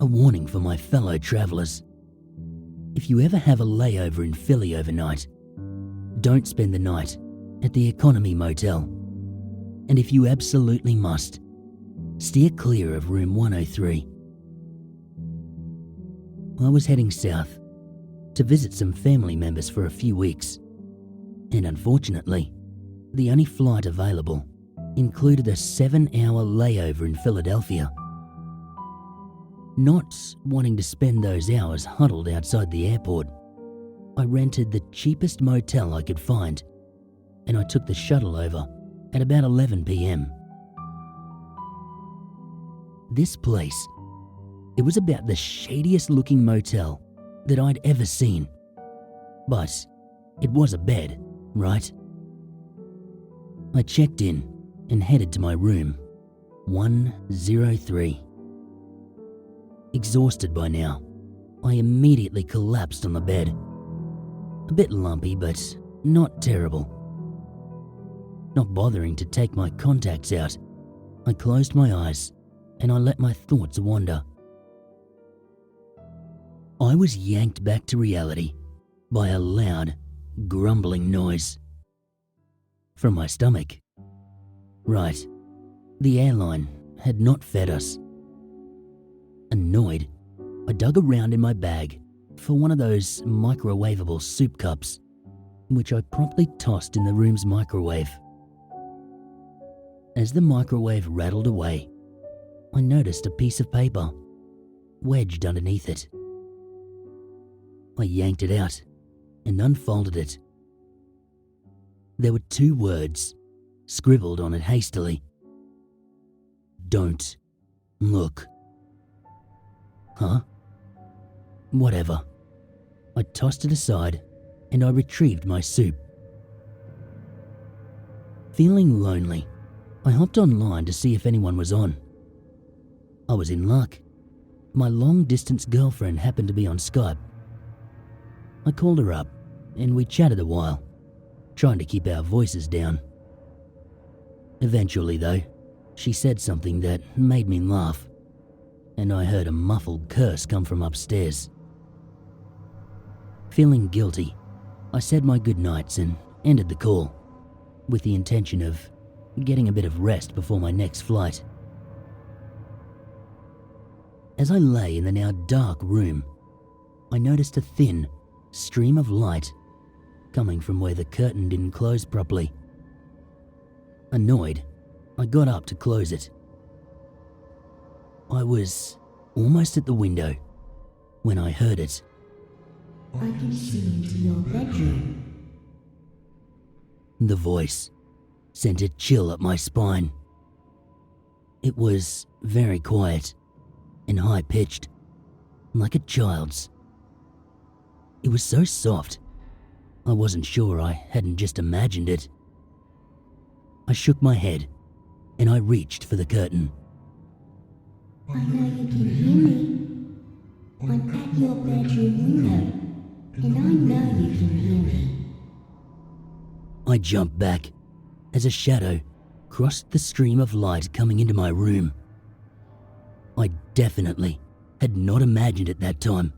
A warning for my fellow travellers. If you ever have a layover in Philly overnight, don't spend the night at the economy motel. And if you absolutely must, steer clear of room 103. I was heading south to visit some family members for a few weeks, and unfortunately, the only flight available included a 7-hour layover in Philadelphia. Not wanting to spend those hours huddled outside the airport, I rented the cheapest motel I could find, and I took the shuttle over at about 11 p.m. This place, it was about the shadiest looking motel that I'd ever seen. But it was a bed, right? I checked in and headed to my room, 103. Exhausted by now, I immediately collapsed on the bed. A bit lumpy, but not terrible. Not bothering to take my contacts out, I closed my eyes and I let my thoughts wander. I was yanked back to reality by a loud, grumbling noise. From my stomach. Right, the airline had not fed us. Annoyed, I dug around in my bag for one of those microwavable soup cups, which I promptly tossed in the room's microwave. As the microwave rattled away, I noticed a piece of paper wedged underneath it. I yanked it out and unfolded it. There were 2 words scribbled on it hastily. Don't look. Huh? Whatever. I tossed it aside and I retrieved my soup. Feeling lonely, I hopped online to see if anyone was on. I was in luck. My long-distance girlfriend happened to be on Skype. I called her up and we chatted a while, trying to keep our voices down. Eventually, though, she said something that made me laugh, and I heard a muffled curse come from upstairs. Feeling guilty, I said my goodnights and ended the call, with the intention of getting a bit of rest before my next flight. As I lay in the now dark room, I noticed a thin stream of light coming from where the curtain didn't close properly. Annoyed, I got up to close it. I was almost at the window when I heard it. I can see into your bedroom. The voice sent a chill up my spine. It was very quiet and high-pitched, like a child's. It was so soft, I wasn't sure I hadn't just imagined it. I shook my head and I reached for the curtain. I know you can hear me. I'm at your bedroom window, and I know you can hear me. I jumped back as a shadow crossed the stream of light coming into my room. I definitely had not imagined it that time.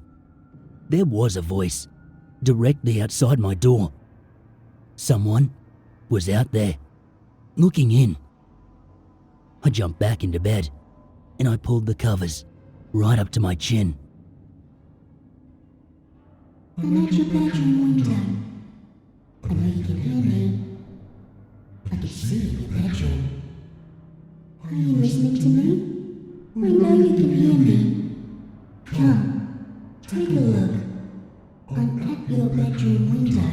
There was a voice directly outside my door. Someone was out there, looking in. I jumped back into bed and I pulled the covers right up to my chin. I'm at your bedroom window. I know you can hear me. I can see in your bedroom. Are you listening to me? I know you can hear me. Come, take a look. I'm at your bedroom window.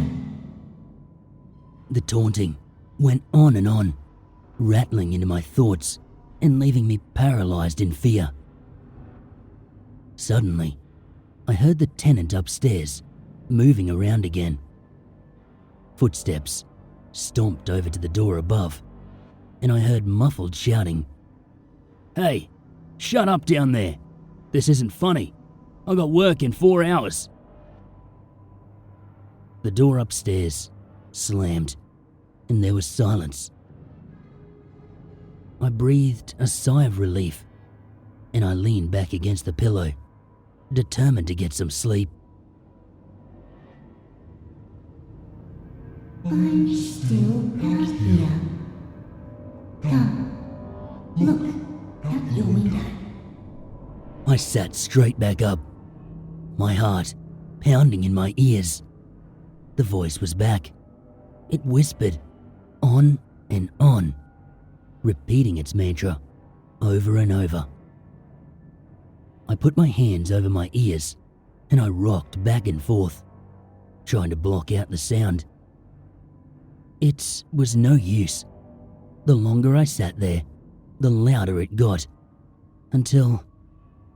The taunting went on and on, rattling into my thoughts and leaving me paralyzed in fear. Suddenly, I heard the tenant upstairs moving around again. Footsteps stomped over to the door above, and I heard muffled shouting. "Hey, shut up down there. This isn't funny. I got work in 4 hours." The door upstairs slammed, and there was silence. I breathed a sigh of relief and I leaned back against the pillow, determined to get some sleep. I'm still out here. Come, look out your window. I sat straight back up, my heart pounding in my ears. The voice was back. It whispered on and on, repeating its mantra over and over. I put my hands over my ears and I rocked back and forth, trying to block out the sound. It was no use. The longer I sat there, the louder it got, until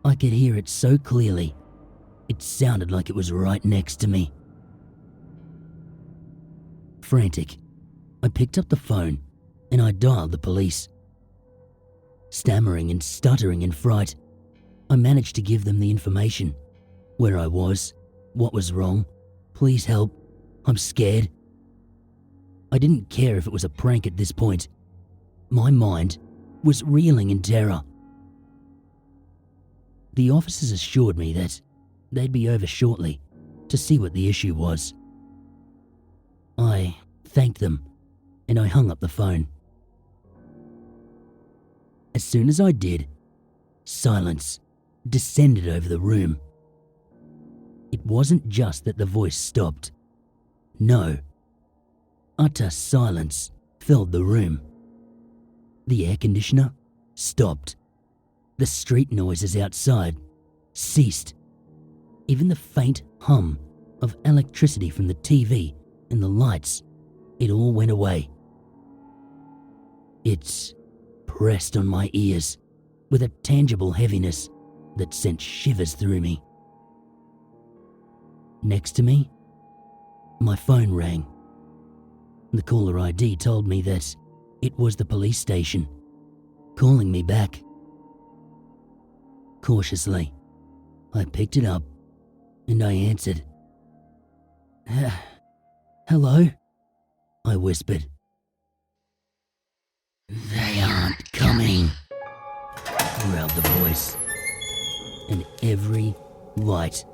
I could hear it so clearly, it sounded like it was right next to me. Frantic, I picked up the phone and I dialed the police. Stammering and stuttering in fright, I managed to give them the information: where I was, what was wrong, please help, I'm scared. I didn't care if it was a prank at this point. My mind was reeling in terror. The officers assured me that they'd be over shortly to see what the issue was. I thanked them and I hung up the phone. As soon as I did, silence descended over the room. It wasn't just that the voice stopped. No. Utter silence filled the room. The air conditioner stopped. The street noises outside ceased. Even the faint hum of electricity from the TV and the lights, it all went away. It pressed on my ears with a tangible heaviness that sent shivers through me. Next to me, my phone rang. The caller ID told me that it was the police station, calling me back. Cautiously, I picked it up and I answered. Hello? I whispered. They aren't coming, growled the voice, and every light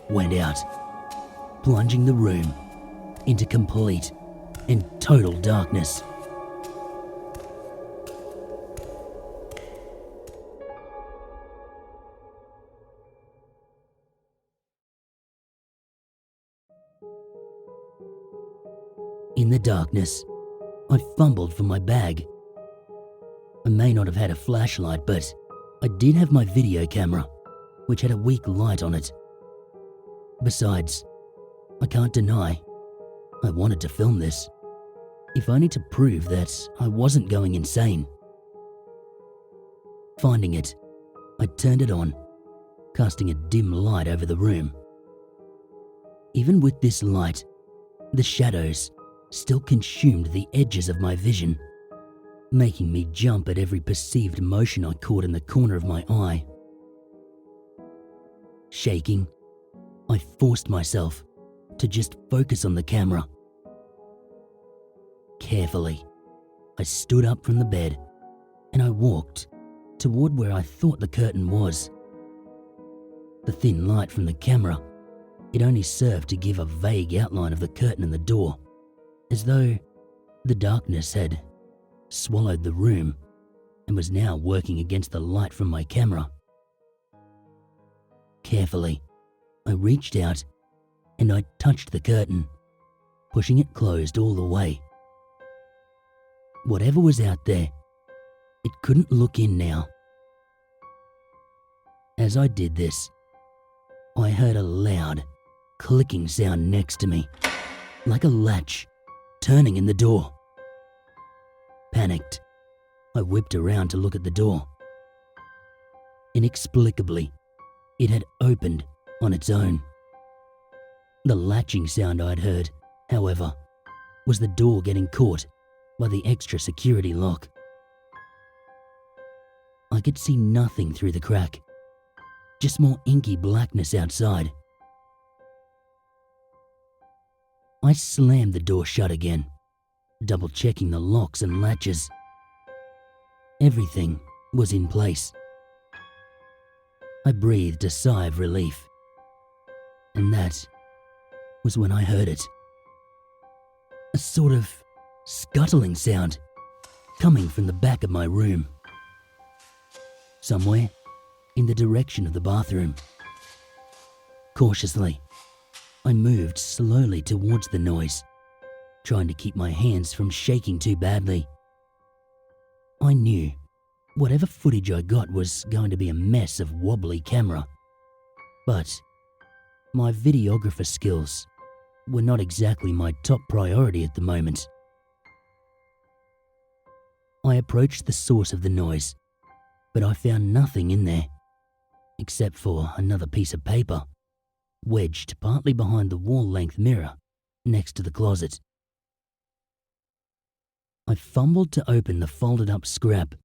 went out, plunging the room into complete and total darkness. In the darkness, I fumbled for my bag. I may not have had a flashlight, but I did have my video camera, which had a weak light on it. Besides, I can't deny I wanted to film this, if only to prove that I wasn't going insane. Finding it, I turned it on, casting a dim light over the room. Even with this light, the shadows still consumed the edges of my vision, making me jump at every perceived motion I caught in the corner of my eye. Shaking, I forced myself to just focus on the camera. Carefully, I stood up from the bed and I walked toward where I thought the curtain was. The thin light from the camera, it only served to give a vague outline of the curtain and the door, as though the darkness had swallowed the room and was now working against the light from my camera. Carefully, I reached out and I touched the curtain, pushing it closed all the way. Whatever was out there, it couldn't look in now. As I did this, I heard a loud, clicking sound next to me, like a latch turning in the door. Panicked, I whipped around to look at the door. Inexplicably, it had opened on its own. The latching sound I'd heard, however, was the door getting caught by the extra security lock. I could see nothing through the crack, just more inky blackness outside. I slammed the door shut again, double-checking the locks and latches. Everything was in place. I breathed a sigh of relief. And that was when I heard it. A sort of scuttling sound coming from the back of my room. Somewhere in the direction of the bathroom. Cautiously, I moved slowly towards the noise, trying to keep my hands from shaking too badly. I knew whatever footage I got was going to be a mess of wobbly camera, but my videographer skills were not exactly my top priority at the moment. I approached the source of the noise, but I found nothing in there, except for another piece of paper, wedged partly behind the wall-length mirror next to the closet. I fumbled to open the folded-up scrap,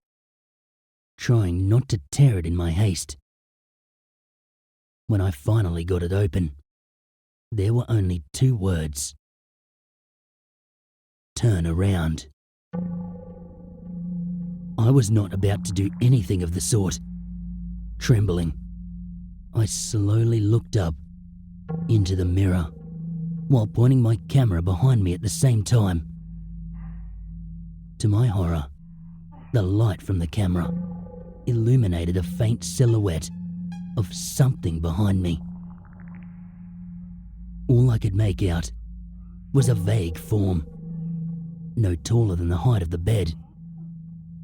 trying not to tear it in my haste. When I finally got it open, there were only 2 words. Turn around. I was not about to do anything of the sort. Trembling, I slowly looked up into the mirror while pointing my camera behind me at the same time. To my horror, the light from the camera illuminated a faint silhouette of something behind me. All I could make out was a vague form, no taller than the height of the bed,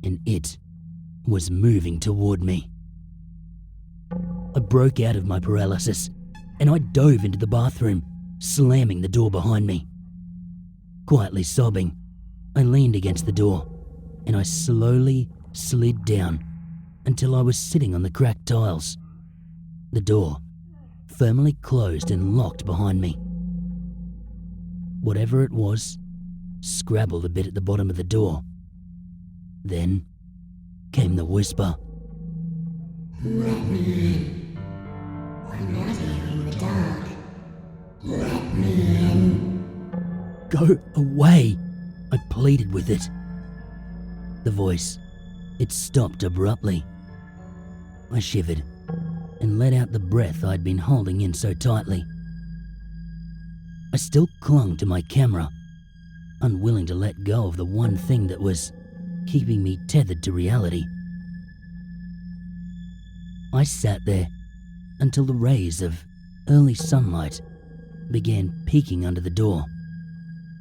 and it was moving toward me. I broke out of my paralysis and I dove into the bathroom, slamming the door behind me. Quietly sobbing, I leaned against the door and I slowly slid down until I was sitting on the cracked tiles. The door firmly closed and locked behind me. Whatever it was scrabbled a bit at the bottom of the door. Then came the whisper. Let me in. I'm out here in the dark. Let me in. Go away, I pleaded with it. The voice, it stopped abruptly. I shivered and let out the breath I'd been holding in so tightly. I still clung to my camera, unwilling to let go of the one thing that was keeping me tethered to reality. I sat there until the rays of early sunlight began peeking under the door,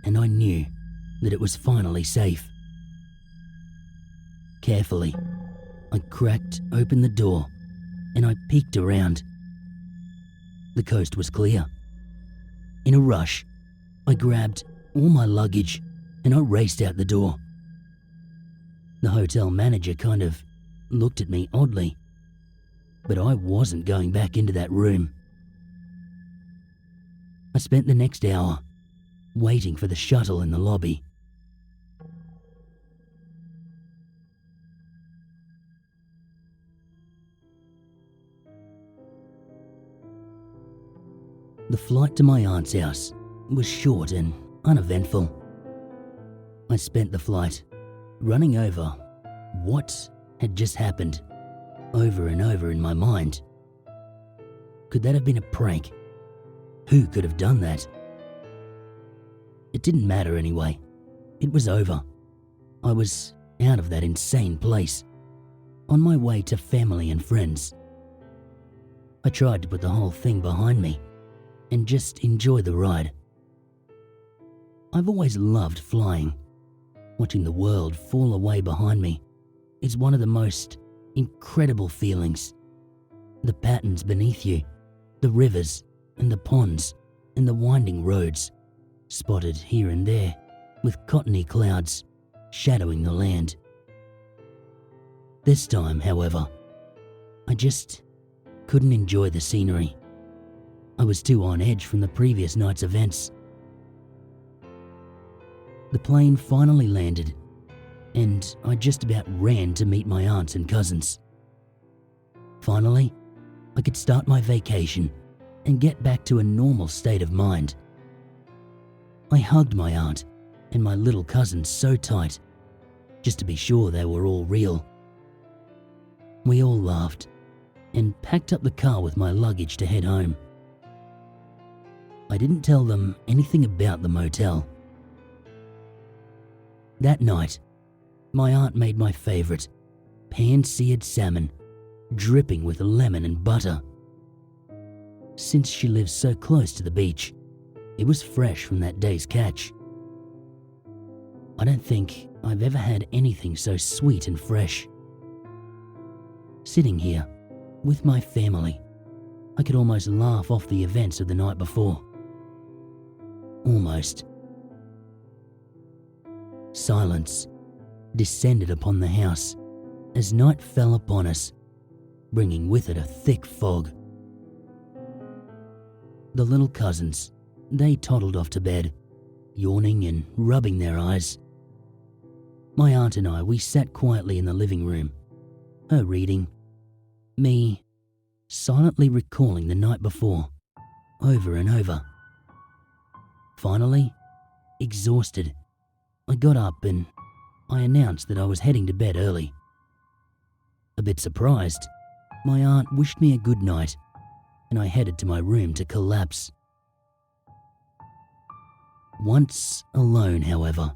and I knew that it was finally safe. Carefully, I cracked open the door and I peeked around. The coast was clear. In a rush, I grabbed all my luggage and I raced out the door. The hotel manager kind of looked at me oddly, but I wasn't going back into that room. I spent the next hour waiting for the shuttle in the lobby. The flight to my aunt's house was short and uneventful. I spent the flight running over what had just happened over and over in my mind. Could that have been a prank? Who could have done that? It didn't matter anyway. It was over. I was out of that insane place, on my way to family and friends. I tried to put the whole thing behind me and just enjoy the ride. I've always loved flying. Watching the world fall away behind me is one of the most incredible feelings. The patterns beneath you, the rivers and the ponds and the winding roads, spotted here and there with cottony clouds shadowing the land. This time, however, I just couldn't enjoy the scenery. I was too on edge from the previous night's events. The plane finally landed, and I just about ran to meet my aunts and cousins. Finally, I could start my vacation and get back to a normal state of mind. I hugged my aunt and my little cousins so tight, just to be sure they were all real. We all laughed and packed up the car with my luggage to head home. I didn't tell them anything about the motel. That night, my aunt made my favourite, pan-seared salmon, dripping with lemon and butter. Since she lives so close to the beach, it was fresh from that day's catch. I don't think I've ever had anything so sweet and fresh. Sitting here, with my family, I could almost laugh off the events of the night before. Almost. Silence descended upon the house as night fell upon us, bringing with it a thick fog. The little cousins, they toddled off to bed, yawning and rubbing their eyes. My aunt and I, we sat quietly in the living room, her reading, me silently recalling the night before, over and over. Finally, exhausted, I got up and I announced that I was heading to bed early. A bit surprised, my aunt wished me a good night and I headed to my room to collapse. Once alone, however,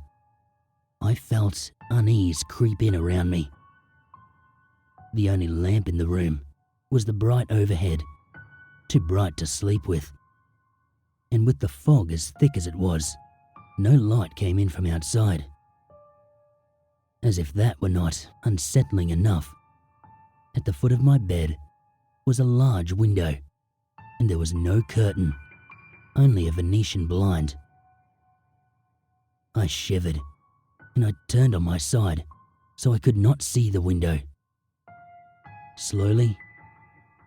I felt unease creep in around me. The only lamp in the room was the bright overhead, too bright to sleep with. And with the fog as thick as it was, no light came in from outside. As if that were not unsettling enough, at the foot of my bed was a large window, and there was no curtain, only a Venetian blind. I shivered, and I turned on my side so I could not see the window. Slowly,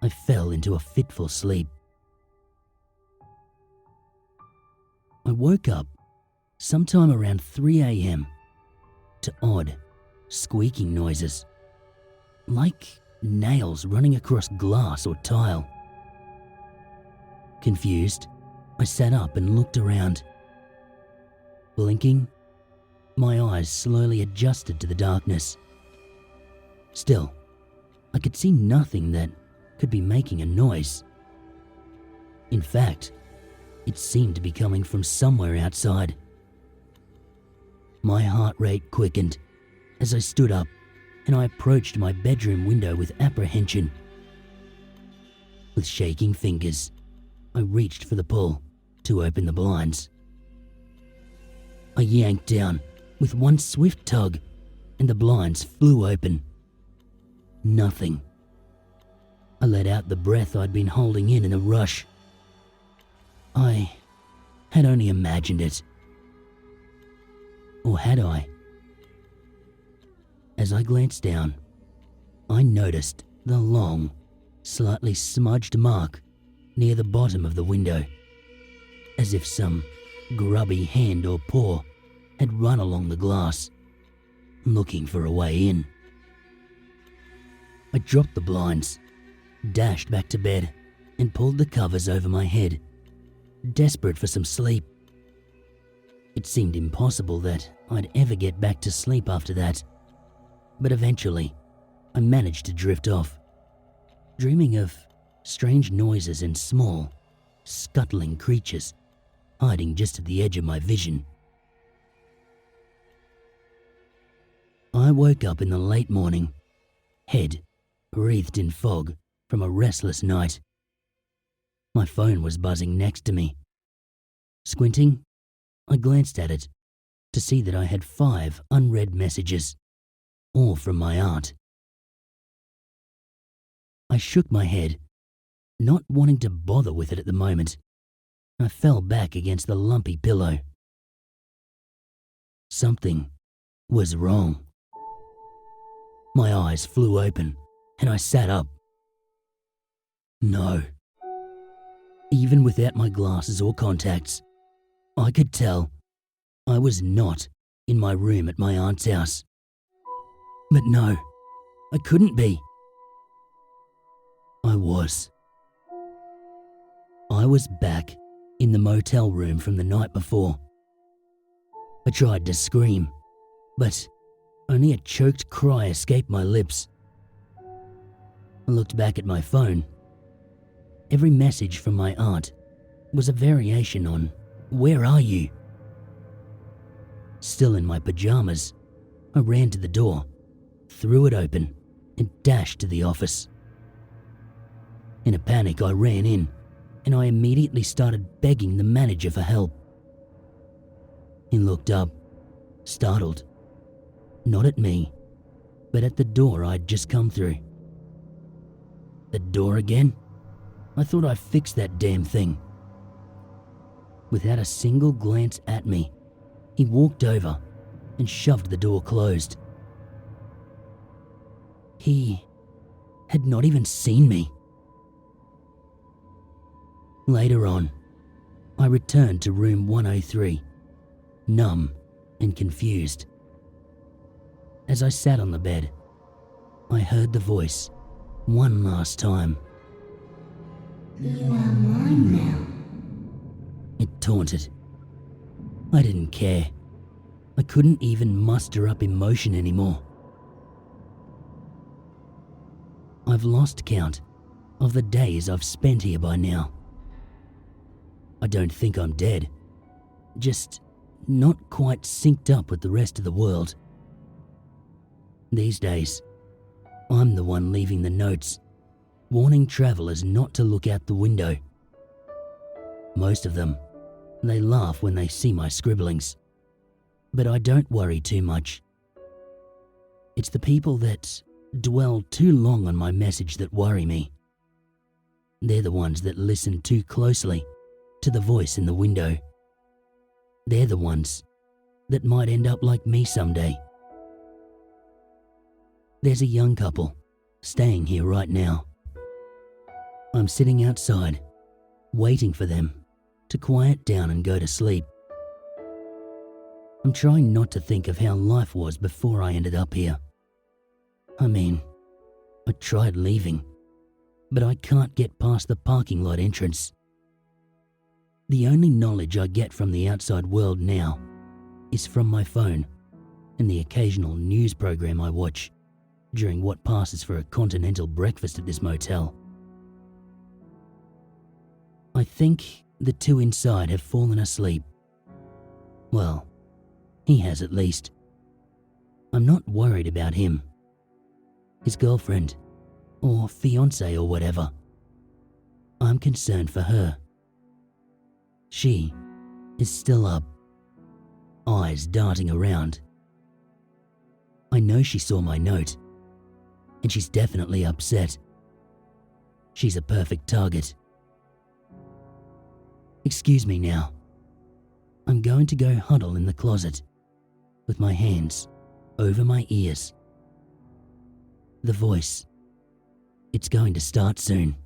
I fell into a fitful sleep. I woke up sometime around 3 a.m. to odd, squeaking noises, like nails running across glass or tile. Confused, I sat up and looked around. Blinking, my eyes slowly adjusted to the darkness. Still, I could see nothing that could be making a noise. In fact, it seemed to be coming from somewhere outside. My heart rate quickened as I stood up and I approached my bedroom window with apprehension. With shaking fingers, I reached for the pull to open the blinds. I yanked down with one swift tug and the blinds flew open. Nothing. I let out the breath I'd been holding in a rush. I had only imagined it. Or had I? As I glanced down, I noticed the long, slightly smudged mark near the bottom of the window, as if some grubby hand or paw had run along the glass, looking for a way in. I dropped the blinds, dashed back to bed, and pulled the covers over my head, desperate for some sleep. It seemed impossible that I'd ever get back to sleep after that, but eventually I managed to drift off, dreaming of strange noises and small, scuttling creatures hiding just at the edge of my vision. I woke up in the late morning, head wreathed in fog from a restless night. My phone was buzzing next to me. Squinting, I glanced at it to see that I had 5 unread messages, all from my aunt. I shook my head, not wanting to bother with it at the moment. I fell back against the lumpy pillow. Something was wrong. My eyes flew open and I sat up. No. Even without my glasses or contacts, I could tell I was not in my room at my aunt's house. But no, I couldn't be. I was. I was back in the motel room from the night before. I tried to scream, but only a choked cry escaped my lips. I looked back at my phone. Every message from my aunt was a variation on, "Where are you?" Still in my pajamas, I ran to the door, threw it open, and dashed to the office. In a panic, I ran in, and I immediately started begging the manager for help. He looked up, startled, not at me, but at the door I'd just come through. The door again? I thought I fixed that damn thing. Without a single glance at me, he walked over and shoved the door closed. He had not even seen me. Later on, I returned to room 103, numb and confused. As I sat on the bed, I heard the voice one last time. You are mine now. It taunted. I didn't care. I couldn't even muster up emotion anymore. I've lost count of the days I've spent here by now. I don't think I'm dead, just not quite synced up with the rest of the world. These days, I'm the one leaving the notes, warning travelers not to look out the window. Most of them, they laugh when they see my scribblings, but I don't worry too much. It's the people that dwell too long on my message that worry me. They're the ones that listen too closely to the voice in the window. They're the ones that might end up like me someday. There's a young couple staying here right now. I'm sitting outside, waiting for them to quiet down and go to sleep. I'm trying not to think of how life was before I ended up here. I mean, I tried leaving, but I can't get past the parking lot entrance. The only knowledge I get from the outside world now is from my phone and the occasional news program I watch during what passes for a continental breakfast at this motel. I think the two inside have fallen asleep. Well, he has at least. I'm not worried about him, his girlfriend, or fiancé or whatever. I'm concerned for her. She is still up, eyes darting around. I know she saw my note, and she's definitely upset. She's a perfect target. Excuse me now. I'm going to go huddle in the closet, with my hands over my ears. The voice, it's going to start soon.